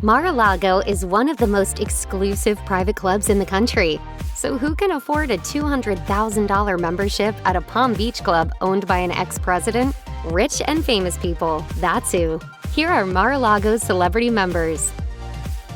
Mar-a-Lago is one of the most exclusive private clubs in the country. So who can afford a $200,000 membership at a Palm Beach club owned by an ex-president? Rich and famous people, that's who. Here are Mar-a-Lago's celebrity members.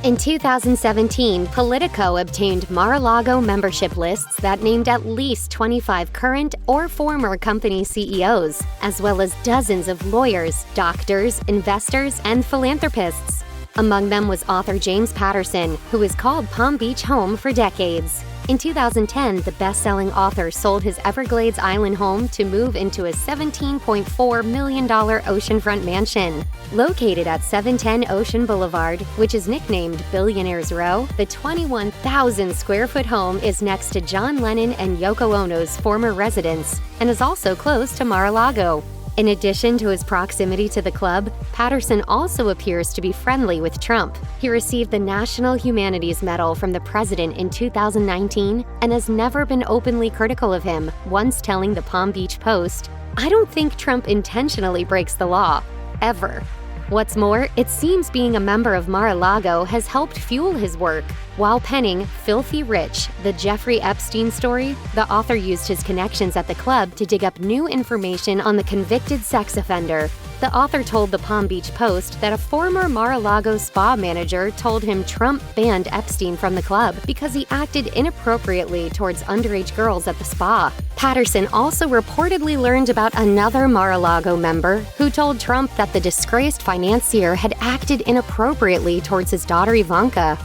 In 2017, Politico obtained Mar-a-Lago membership lists that named at least 25 current or former company CEOs, as well as dozens of lawyers, doctors, investors, and philanthropists. Among them was author James Patterson, who has called Palm Beach home for decades. In 2010, the best-selling author sold his Everglades Island home to move into a $17.4 million oceanfront mansion. Located at 710 Ocean Boulevard, which is nicknamed Billionaires Row, the 21,000-square-foot home is next to John Lennon and Yoko Ono's former residence and is also close to Mar-a-Lago. In addition to his proximity to the club, Patterson also appears to be friendly with Trump. He received the National Humanities Medal from the president in 2019 and has never been openly critical of him, once telling the Palm Beach Post, "I don't think Trump intentionally breaks the law. Ever." What's more, it seems being a member of Mar-a-Lago has helped fuel his work. While penning Filthy Rich, the Jeffrey Epstein story, the author used his connections at the club to dig up new information on the convicted sex offender. The author told the Palm Beach Post that a former Mar-a-Lago spa manager told him Trump banned Epstein from the club because he acted inappropriately towards underage girls at the spa. Patterson also reportedly learned about another Mar-a-Lago member who told Trump that the disgraced financier had acted inappropriately towards his daughter Ivanka.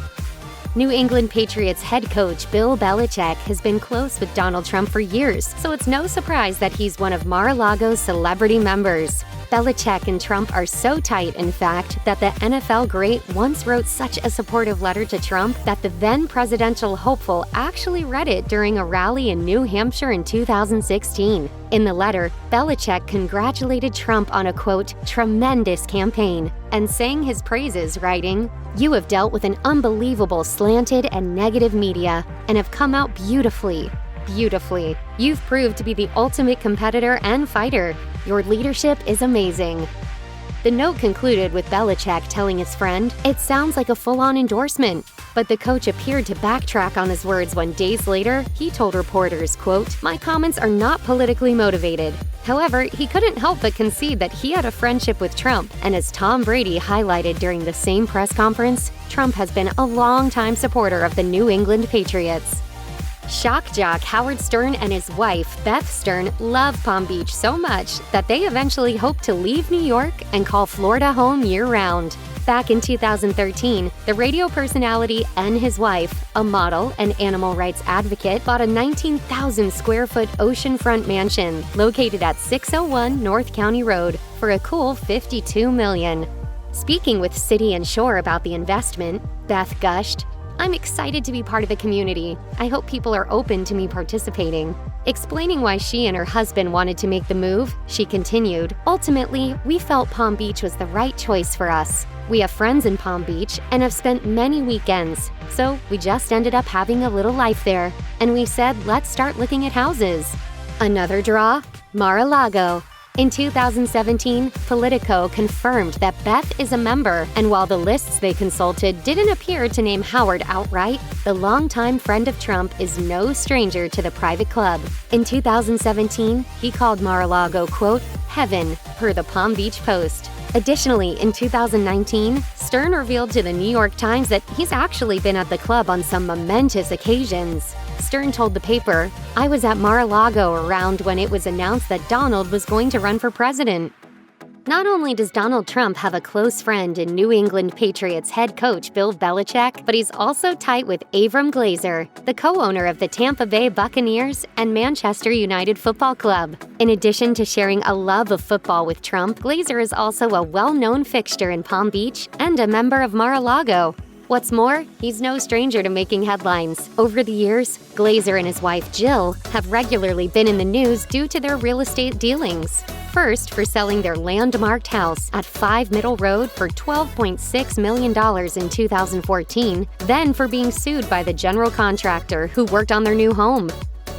New England Patriots head coach Bill Belichick has been close with Donald Trump for years, so it's no surprise that he's one of Mar-a-Lago's celebrity members. Belichick and Trump are so tight, in fact, that the NFL great once wrote such a supportive letter to Trump that the then presidential hopeful actually read it during a rally in New Hampshire in 2016. In the letter, Belichick congratulated Trump on a, quote, tremendous campaign, and sang his praises, writing, "You have dealt with an unbelievable slanted and negative media, and have come out beautifully. Beautifully. You've proved to be the ultimate competitor and fighter. Your leadership is amazing." The note concluded with Belichick telling his friend, "It sounds like a full-on endorsement," but the coach appeared to backtrack on his words when days later, he told reporters, quote, "My comments are not politically motivated." However, he couldn't help but concede that he had a friendship with Trump, and as Tom Brady highlighted during the same press conference, Trump has been a longtime supporter of the New England Patriots. Shock jock Howard Stern and his wife, Beth Stern, love Palm Beach so much that they eventually hope to leave New York and call Florida home year-round. Back in 2013, the radio personality and his wife, a model and animal rights advocate, bought a 19,000-square-foot oceanfront mansion located at 601 North County Road for a cool $52 million. Speaking with City and Shore about the investment, Beth gushed, "I'm excited to be part of the community. I hope people are open to me participating." Explaining why she and her husband wanted to make the move, she continued, "Ultimately, we felt Palm Beach was the right choice for us. We have friends in Palm Beach and have spent many weekends, so we just ended up having a little life there. And we said, let's start looking at houses." Another draw? Mar-a-Lago. In 2017, Politico confirmed that Beth is a member, and while the lists they consulted didn't appear to name Howard outright, the longtime friend of Trump is no stranger to the private club. In 2017, he called Mar-a-Lago, quote, heaven, per the Palm Beach Post. Additionally, in 2019, Stern revealed to the New York Times that he's actually been at the club on some momentous occasions. Stern told the paper, "I was at Mar-a-Lago around when it was announced that Donald was going to run for president." Not only does Donald Trump have a close friend in New England Patriots head coach Bill Belichick, but he's also tight with Avram Glazer, the co-owner of the Tampa Bay Buccaneers and Manchester United Football Club. In addition to sharing a love of football with Trump, Glazer is also a well-known fixture in Palm Beach and a member of Mar-a-Lago. What's more, he's no stranger to making headlines. Over the years, Glazer and his wife Jill have regularly been in the news due to their real estate dealings. First, for selling their landmarked house at 5 Middle Road for $12.6 million in 2014, then for being sued by the general contractor who worked on their new home.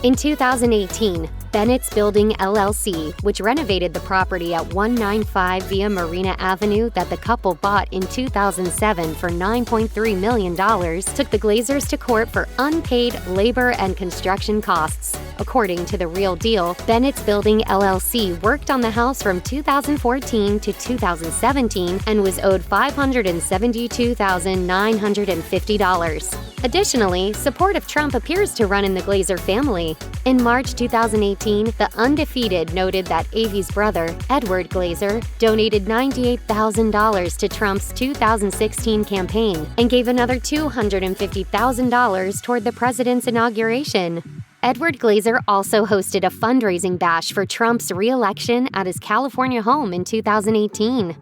In 2018, Bennett's Building LLC, which renovated the property at 195 Via Marina Avenue that the couple bought in 2007 for $9.3 million, took the Glazers to court for unpaid labor and construction costs. According to The Real Deal, Bennett's Building LLC worked on the house from 2014 to 2017 and was owed $572,950. Additionally, support of Trump appears to run in the Glazer family. In March 2018, the Undefeated noted that Avi's brother, Edward Glazer, donated $98,000 to Trump's 2016 campaign and gave another $250,000 toward the president's inauguration. Edward Glazer also hosted a fundraising bash for Trump's re-election at his California home in 2018.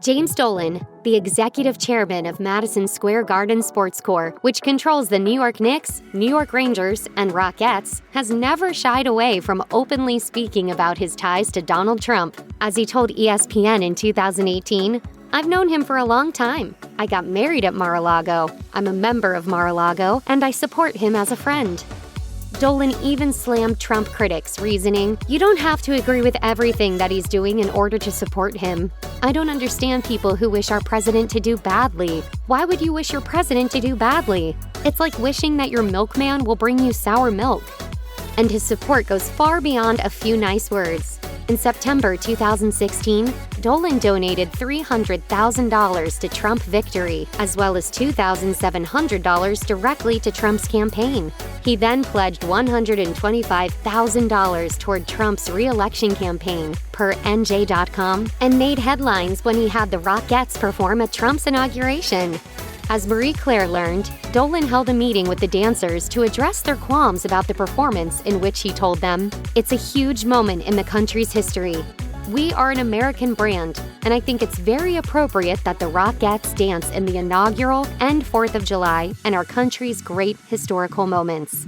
James Dolan, the executive chairman of Madison Square Garden Sports Corp., which controls the New York Knicks, New York Rangers, and Rockettes, has never shied away from openly speaking about his ties to Donald Trump. As he told ESPN in 2018, "I've known him for a long time. I got married at Mar-a-Lago. I'm a member of Mar-a-Lago, and I support him as a friend." Dolan even slammed Trump critics, reasoning, "You don't have to agree with everything that he's doing in order to support him. I don't understand people who wish our president to do badly. Why would you wish your president to do badly? It's like wishing that your milkman will bring you sour milk." And his support goes far beyond a few nice words. In September 2016, Dolan donated $300,000 to Trump Victory, as well as $2,700 directly to Trump's campaign. He then pledged $125,000 toward Trump's re-election campaign, per NJ.com, and made headlines when he had the Rockettes perform at Trump's inauguration. As Marie Claire learned, Dolan held a meeting with the dancers to address their qualms about the performance, in which he told them, "It's a huge moment in the country's history. We are an American brand, and I think it's very appropriate that the Rockettes dance in the inaugural and 4th of July and our country's great historical moments."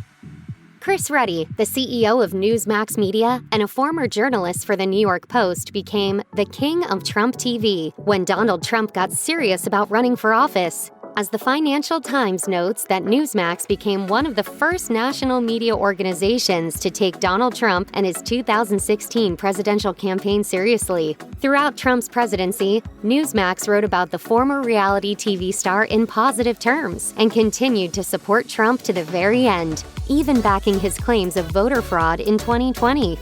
Chris Ruddy, the CEO of Newsmax Media and a former journalist for the New York Post, became the king of Trump TV when Donald Trump got serious about running for office. As the Financial Times notes that Newsmax became one of the first national media organizations to take Donald Trump and his 2016 presidential campaign seriously. Throughout Trump's presidency, Newsmax wrote about the former reality TV star in positive terms and continued to support Trump to the very end, even backing his claims of voter fraud in 2020.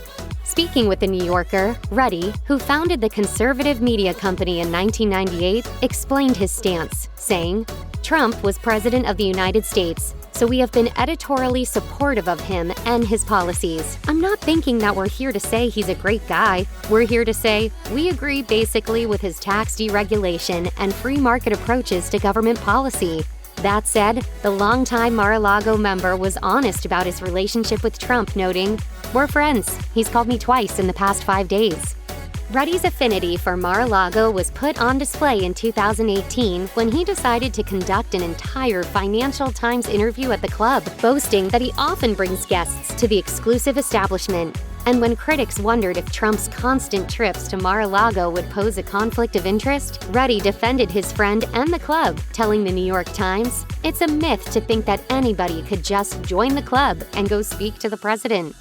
Speaking with The New Yorker, Ruddy, who founded the conservative media company in 1998, explained his stance, saying, "Trump was president of the United States, so we have been editorially supportive of him and his policies. I'm not thinking that we're here to say he's a great guy. We're here to say we agree basically with his tax deregulation and free market approaches to government policy." That said, the longtime Mar-a-Lago member was honest about his relationship with Trump, noting, "We're friends. He's called me twice in the past 5 days." Ruddy's affinity for Mar-a-Lago was put on display in 2018 when he decided to conduct an entire Financial Times interview at the club, boasting that he often brings guests to the exclusive establishment. And when critics wondered if Trump's constant trips to Mar-a-Lago would pose a conflict of interest, Ruddy defended his friend and the club, telling the New York Times, "It's a myth to think that anybody could just join the club and go speak to the president."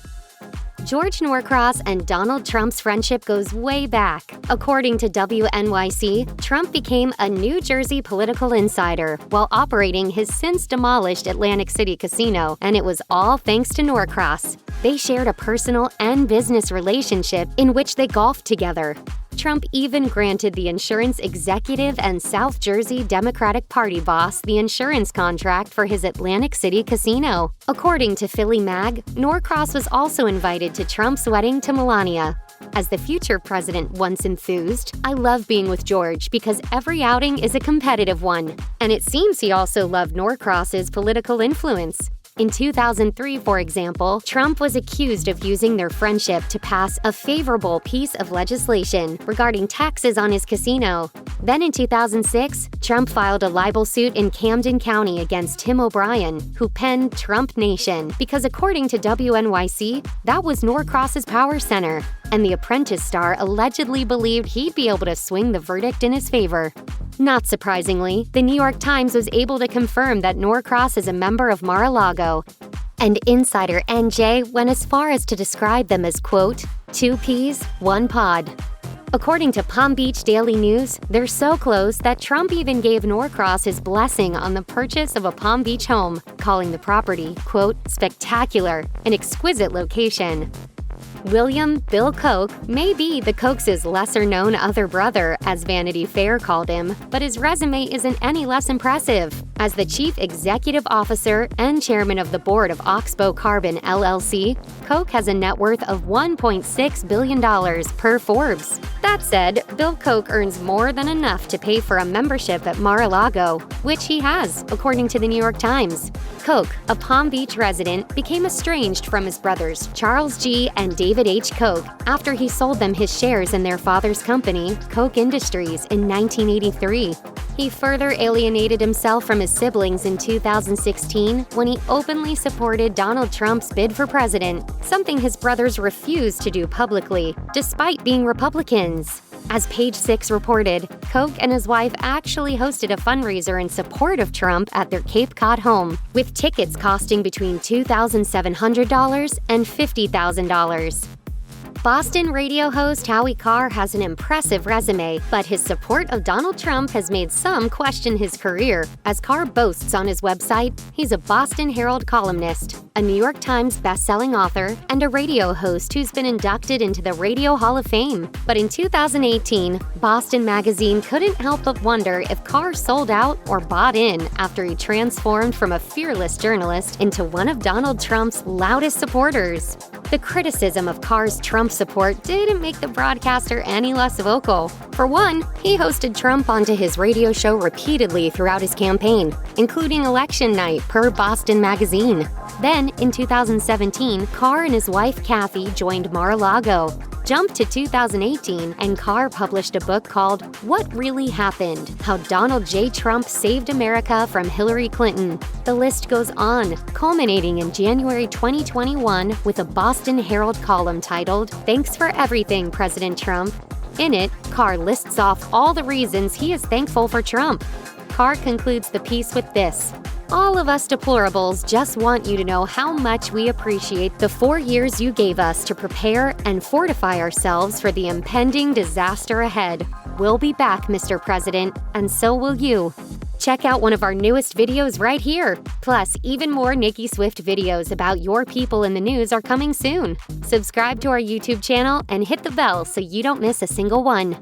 George Norcross and Donald Trump's friendship goes way back. According to WNYC, Trump became a New Jersey political insider while operating his since-demolished Atlantic City casino, and it was all thanks to Norcross. They shared a personal and business relationship in which they golfed together. Trump even granted the insurance executive and South Jersey Democratic Party boss the insurance contract for his Atlantic City casino. According to Philly Mag, Norcross was also invited to Trump's wedding to Melania. As the future president once enthused, "I love being with George because every outing is a competitive one." And it seems he also loved Norcross's political influence. In 2003, for example, Trump was accused of using their friendship to pass a favorable piece of legislation regarding taxes on his casino. Then in 2006, Trump filed a libel suit in Camden County against Tim O'Brien, who penned Trump Nation, because according to WNYC, that was Norcross's power center, and The Apprentice star allegedly believed he'd be able to swing the verdict in his favor. Not surprisingly, the New York Times was able to confirm that Norcross is a member of Mar-a-Lago. And insider NJ went as far as to describe them as, quote, two peas, one pod. According to Palm Beach Daily News, they're so close that Trump even gave Norcross his blessing on the purchase of a Palm Beach home, calling the property, quote, spectacular, an exquisite location. William Bill Koch may be the Kochs' lesser-known other brother, as Vanity Fair called him, but his resume isn't any less impressive. As the chief executive officer and chairman of the board of Oxbow Carbon LLC, Koch has a net worth of $1.6 billion per Forbes. That said, Bill Koch earns more than enough to pay for a membership at Mar-a-Lago, which he has, according to the New York Times. Koch, a Palm Beach resident, became estranged from his brothers Charles G. and David H. Koch after he sold them his shares in their father's company, Koch Industries, in 1983. He further alienated himself from his siblings in 2016 when he openly supported Donald Trump's bid for president, something his brothers refused to do publicly, despite being Republicans. As Page Six reported, Koch and his wife actually hosted a fundraiser in support of Trump at their Cape Cod home, with tickets costing between $2,700 and $50,000. Boston radio host Howie Carr has an impressive resume, but his support of Donald Trump has made some question his career. As Carr boasts on his website, he's a Boston Herald columnist, a New York Times best-selling author, and a radio host who's been inducted into the Radio Hall of Fame. But in 2018, Boston Magazine couldn't help but wonder if Carr sold out or bought in after he transformed from a fearless journalist into one of Donald Trump's loudest supporters. The criticism of Carr's Trump support didn't make the broadcaster any less vocal. For one, he hosted Trump onto his radio show repeatedly throughout his campaign, including election night per Boston Magazine. Then, in 2017, Carr and his wife Kathy joined Mar-a-Lago. Jump to 2018, and Carr published a book called What Really Happened: How Donald J. Trump Saved America from Hillary Clinton. The list goes on, culminating in January 2021 with a Boston Herald column titled, Thanks for Everything, President Trump. In it, Carr lists off all the reasons he is thankful for Trump. Carr concludes the piece with this: all of us deplorables just want you to know how much we appreciate the 4 years you gave us to prepare and fortify ourselves for the impending disaster ahead. We'll be back, Mr. President, and so will you. Check out one of our newest videos right here. Plus, even more Nicki Swift videos about your people in the news are coming soon. Subscribe to our YouTube channel and hit the bell so you don't miss a single one.